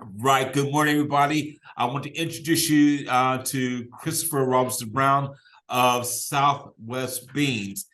Right. Good morning, everybody. I want to introduce you to Christopher Robinson Brown of Southwest Beans.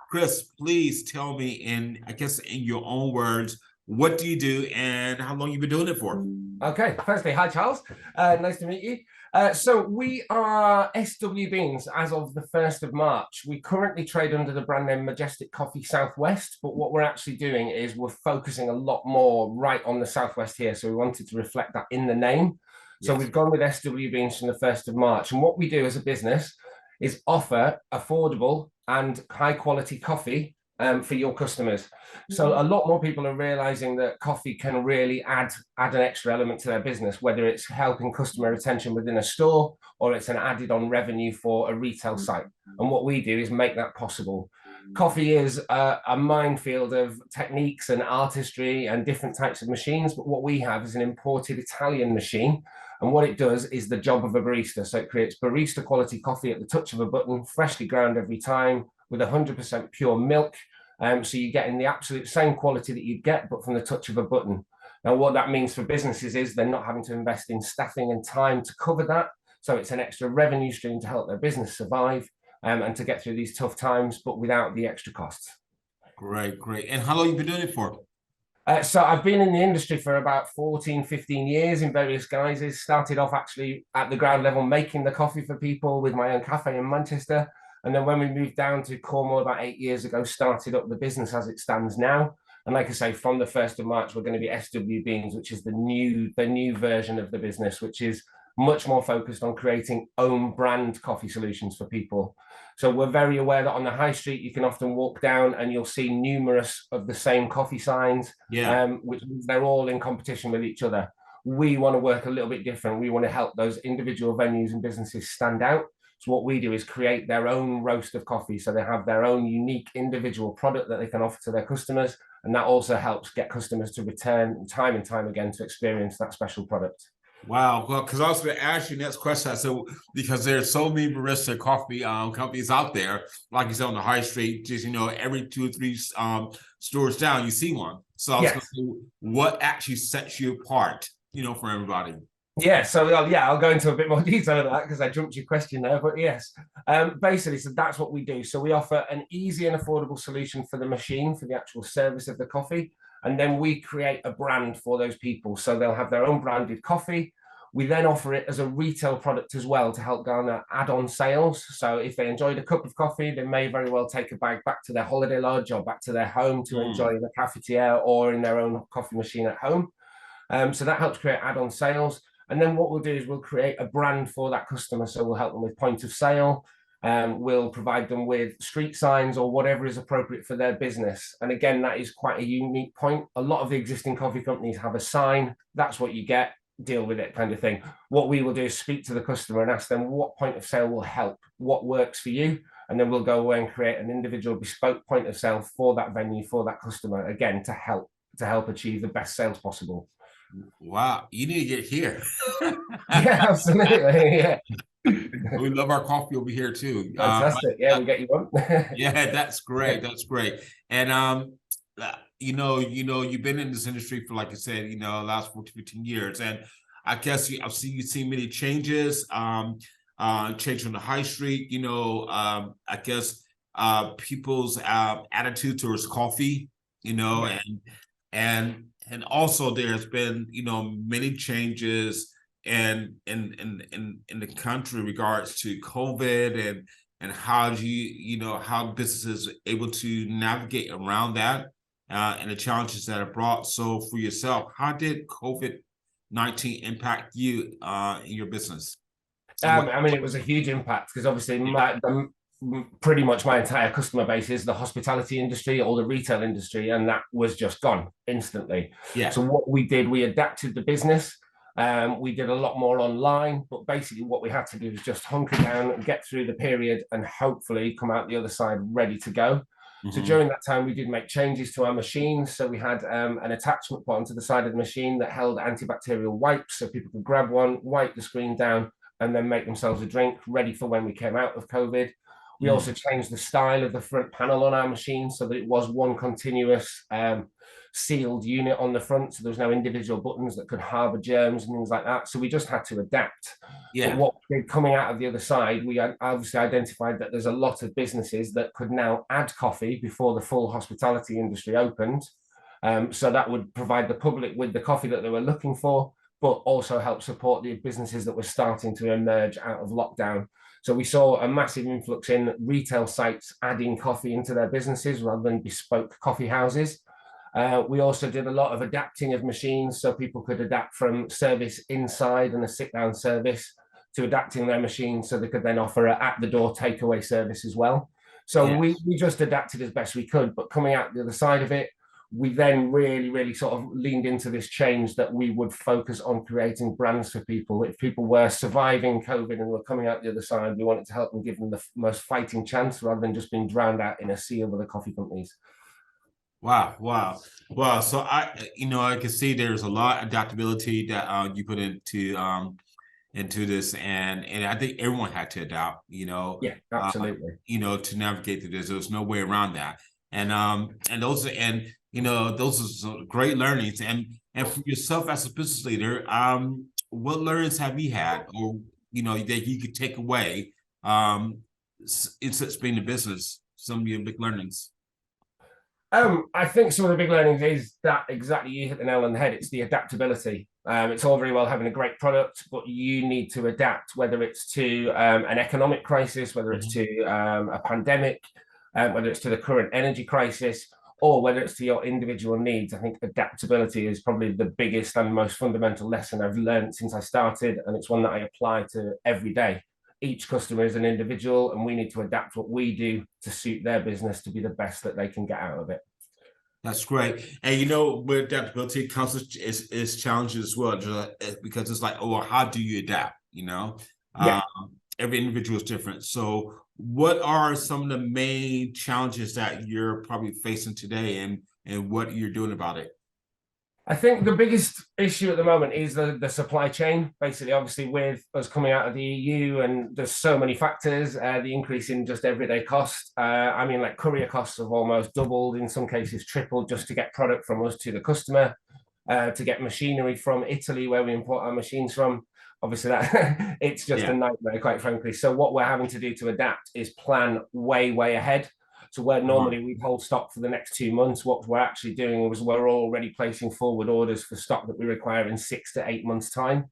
Chris, please tell me I guess, in your own words, what do you do and how long you've been doing it for? Okay, firstly, hi Charles. Nice to meet you. So we are SW Beans as of the 1st of March. We currently trade under the brand name Majestic Coffee Southwest, but what we're actually doing is we're focusing a lot more right on the Southwest here. So we wanted to reflect that in the name. So Yes. we've gone with SW Beans from the 1st of March. And what we do as a business is offer affordable and high quality coffee for your customers. So a lot more people are realizing that coffee can really add an extra element to their business, whether it's helping customer retention within a store or it's an added on revenue for a retail site. And what we do is make that possible. Coffee is a minefield of techniques and artistry and different types of machines, but what we have is an imported Italian machine. And what it does is the job of a barista. So it creates barista quality coffee at the touch of a button, freshly ground every time with 100% pure milk. So you're getting the absolute same quality that you'd get, but from the touch of a button. Now, what that means for businesses is they're not having to invest in staffing and time to cover that. So it's an extra revenue stream to help their business survive and to get through these tough times, but without the extra costs. Great, great. And how long have you been doing it for? So I've been in the industry for about 14, 15 years in various guises. Started off actually at the ground level, making the coffee for people with my own cafe in Manchester. And then when we moved down to Cornwall about 8 years ago, started up the business as it stands now. And like I say, from the 1st of March, we're going to be SW Beans, which is the new version of the business, which is much more focused on creating own brand coffee solutions for people. So we're very aware that on the high street, you can often walk down and you'll see numerous of the same coffee signs, Yeah. which means they're all in competition with each other. We want to work a little bit different. We want to help those individual venues and businesses stand out. So what we do is create their own roast of coffee. So they have their own unique individual product that they can offer to their customers. And that also helps get customers to return time and time again to experience that special product. Wow. Well, because I was going to ask you next question. I said, because there's so many barista coffee companies out there, like you said, on the high street, just, every 2 or 3 stores down, you see one. So I was going to Yes. say, what actually sets you apart, for everybody? Yeah, so I'll go into a bit more detail of that because I jumped your question there. But yes, basically, so that's what we do. So we offer an easy and affordable solution for the machine, for the actual service of the coffee. And then we create a brand for those people. So they'll have their own branded coffee. We then offer it as a retail product as well to help garner add-on sales. So if they enjoyed a cup of coffee, they may very well take a bag back to their holiday lodge or back to their home to enjoy in the cafetiere or in their own coffee machine at home. So that helps create add-on sales. And then what we'll do is we'll create a brand for that customer. So we'll help them with point of sale. We'll provide them with street signs or whatever is appropriate for their business. And again, that is quite a unique point. A lot of the existing coffee companies have a sign. That's what you get, deal with it kind of thing. What we will do is speak to the customer and ask them what point of sale will help, what works for you. And then we'll go away and create an individual bespoke point of sale for that venue, for that customer, again, to help achieve the best sales possible. Wow, you need to get here. Yeah, absolutely. Yeah. We love our coffee over here too. Fantastic. Yeah, we get you one. Yeah, that's great. That's great. And you've been in this industry for, like you said, last 14, 15 years. And I guess you've seen many changes, change on the high street, I guess people's attitude towards coffee, Yeah. and also there's been, many changes in the country in regards to COVID and how do how businesses are able to navigate around that and the challenges that are brought. So for yourself, how did COVID-19 impact you in your business? I mean, it was a huge impact because obviously pretty much my entire customer base is the hospitality industry or the retail industry, and that was just gone instantly. Yeah. So what we did, we adapted the business. We did a lot more online, but basically what we had to do was just hunker down and get through the period and hopefully come out the other side ready to go. So during that time, we did make changes to our machines. So we had an attachment put onto the side of the machine that held antibacterial wipes so people could grab one, wipe the screen down, and then make themselves a drink ready for when we came out of COVID. We also changed the style of the front panel on our machine so that it was one continuous sealed unit on the front, so there was no individual buttons that could harbor germs and things like that. So we just had to adapt. Yeah. But what coming out of the other side, we obviously identified that there's a lot of businesses that could now add coffee before the full hospitality industry opened. So that would provide the public with the coffee that they were looking for, but also help support the businesses that were starting to emerge out of lockdown. So we saw a massive influx in retail sites adding coffee into their businesses rather than bespoke coffee houses. We also did a lot of adapting of machines, so people could adapt from service inside and a sit-down service to adapting their machines so they could then offer an at-the-door takeaway service as well. So Yes. we just adapted as best we could, but coming out the other side of it, we then really sort of leaned into this change that we would focus on creating brands for people. If people were surviving COVID and were coming out the other side, we wanted to help them, give them the most fighting chance rather than just being drowned out in a sea of other coffee companies. Wow, wow, wow. So I can see there's a lot of adaptability that you put into this, and I think everyone had to adapt, Yeah, absolutely. to navigate through this. There's no way around that. And those are some great learnings. And for yourself as a business leader, what learnings have you had, or that you could take away in such being in business? Some of your big learnings. I think some of the big learnings is that exactly you hit the nail on the head. It's the adaptability. It's all very well having a great product, but you need to adapt, whether it's to an economic crisis, whether it's to a pandemic, whether it's to the current energy crisis, or whether it's to your individual needs. I think adaptability is probably the biggest and most fundamental lesson I've learned since I started, and it's one that I apply to every day. Each customer is an individual, and we need to adapt what we do to suit their business to be the best that they can get out of it. That's great. And with adaptability comes is challenges as well, because it's like, oh, how do you adapt? Yeah. Every individual is different. So what are some of the main challenges that you're probably facing today, and what you're doing about it? I think the biggest issue at the moment is the supply chain. Basically, obviously, with us coming out of the EU, and there's so many factors, the increase in just everyday cost. Like courier costs have almost doubled, in some cases tripled, just to get product from us to the customer, to get machinery from Italy, where we import our machines from. Obviously, that it's just a nightmare, quite frankly. So what we're having to do to adapt is plan way ahead. So where normally we'd hold stock for the next 2 months, what we're actually doing is we're already placing forward orders for stock that we require in 6 to 8 months' time.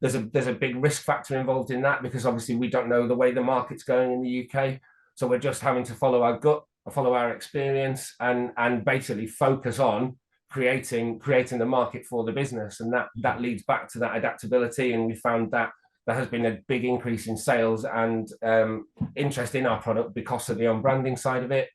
There's a big risk factor involved in that, because obviously we don't know the way the market's going in the UK. So we're just having to follow our gut, follow our experience, and basically focus on creating the market for the business. And that leads back to that adaptability. And we found that there has been a big increase in sales and interest in our product because of the unbranding side of it.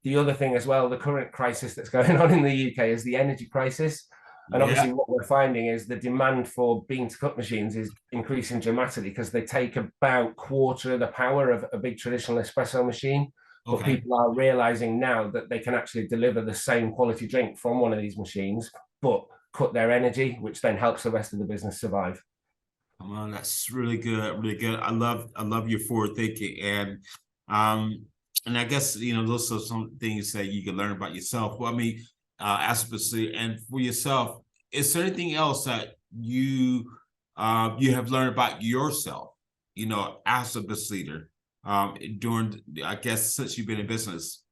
The other thing as well, the current crisis that's going on in the UK is the energy crisis. And obviously what we're finding is the demand for bean-to-cup machines is increasing dramatically, because they take about quarter of the power of a big traditional espresso machine. But people are realizing now that they can actually deliver the same quality drink from one of these machines, but cut their energy, which then helps the rest of the business survive. Come on, that's really good, really good. I love your forward thinking, and I guess those are some things that you can learn about yourself. Well, aspectly, and for yourself, is there anything else that you have learned about yourself, as a business leader, during, I guess, since you've been in business?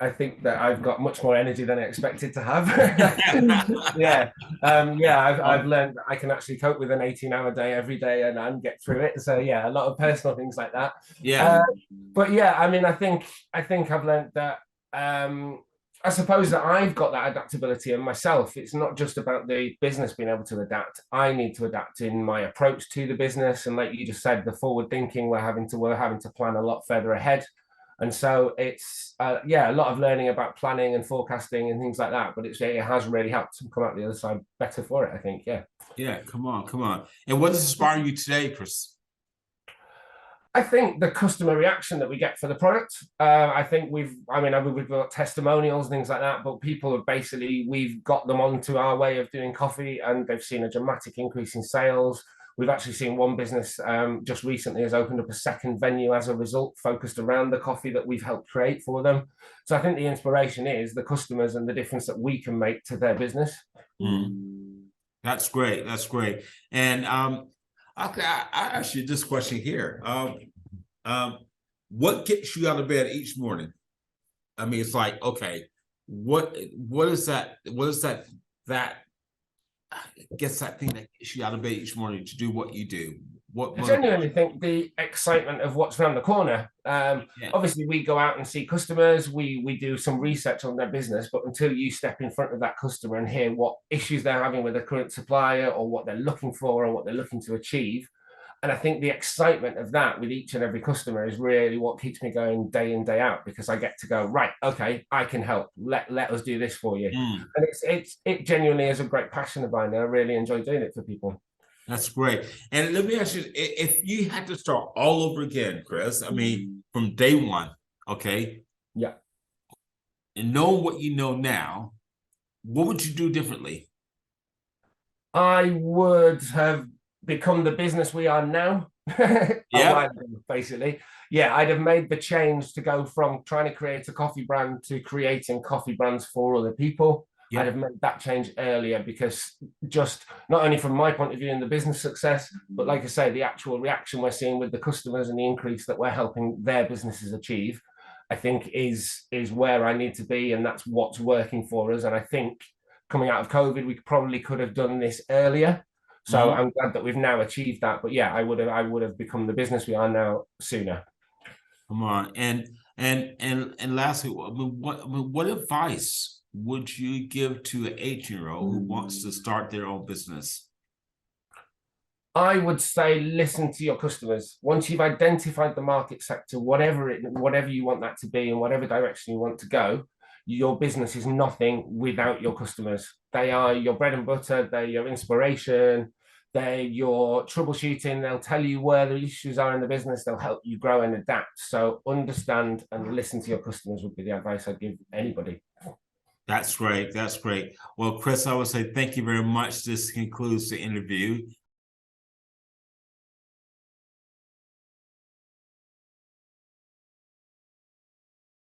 I think that I've got much more energy than I expected to have. I've learned that I can actually cope with an 18-hour day every day and get through it. So a lot of personal things like that. I think I've learned that. I suppose that I've got that adaptability in myself. It's not just about the business being able to adapt. I need to adapt in my approach to the business, and like you just said, the forward thinking, we're having to plan a lot further ahead. And so it's a lot of learning about planning and forecasting and things like that. But it has really helped come out the other side better for it, I think. Yeah, come on. And what is inspiring you today, Chris? I think the customer reaction that we get for the product. I think we've got testimonials and things like that, but people have we've got them onto our way of doing coffee, and they've seen a dramatic increase in sales. We've actually seen one business just recently has opened up a second venue as a result, focused around the coffee that we've helped create for them. So I think the inspiration is the customers and the difference that we can make to their business. That's great. That's great. And okay, I ask you this question here. What gets you out of bed each morning? I mean, it's like, okay, what is that? What is that I guess that thing that gets you out of bed each morning to do what you do? I genuinely think the excitement of what's around the corner. Obviously, we go out and see customers. We do some research on their business, but until you step in front of that customer and hear what issues they're having with their current supplier, or what they're looking for, or what they're looking to achieve, and I think the excitement of that with each and every customer is really what keeps me going day in, day out, because I get to go, right, okay, I can help. Let us do this for you. And it genuinely is a great passion of mine. I really enjoy doing it for people. That's great. And let me ask you, if you had to start all over again, Chris, I mean, from day one, okay? Yeah. And knowing what you know now, what would you do differently? I would have become the business we are now. Yeah. Basically. Yeah, I'd have made the change to go from trying to create a coffee brand to creating coffee brands for other people. I'd have made that change earlier, because just not only from my point of view in the business success, but like I say, the actual reaction we're seeing with the customers and the increase that we're helping their businesses achieve, I think is where I need to be, and that's what's working for us. And I think coming out of COVID, we probably could have done this earlier. So I'm glad that we've now achieved that. But yeah, I would have become the business we are now sooner. Come on. And lastly, what advice would you give to an 18-year-old who wants to start their own business? I would say listen to your customers. Once you've identified the market sector, whatever you want that to be, and whatever direction you want to go, your business is nothing without your customers. They are your bread and butter. They're your inspiration. They're your troubleshooting. They'll tell you where the issues are in the business. They'll help you grow and adapt. So understand and listen to your customers would be the advice I'd give anybody. That's great. That's great. Well, Chris, I would say thank you very much. This concludes the interview.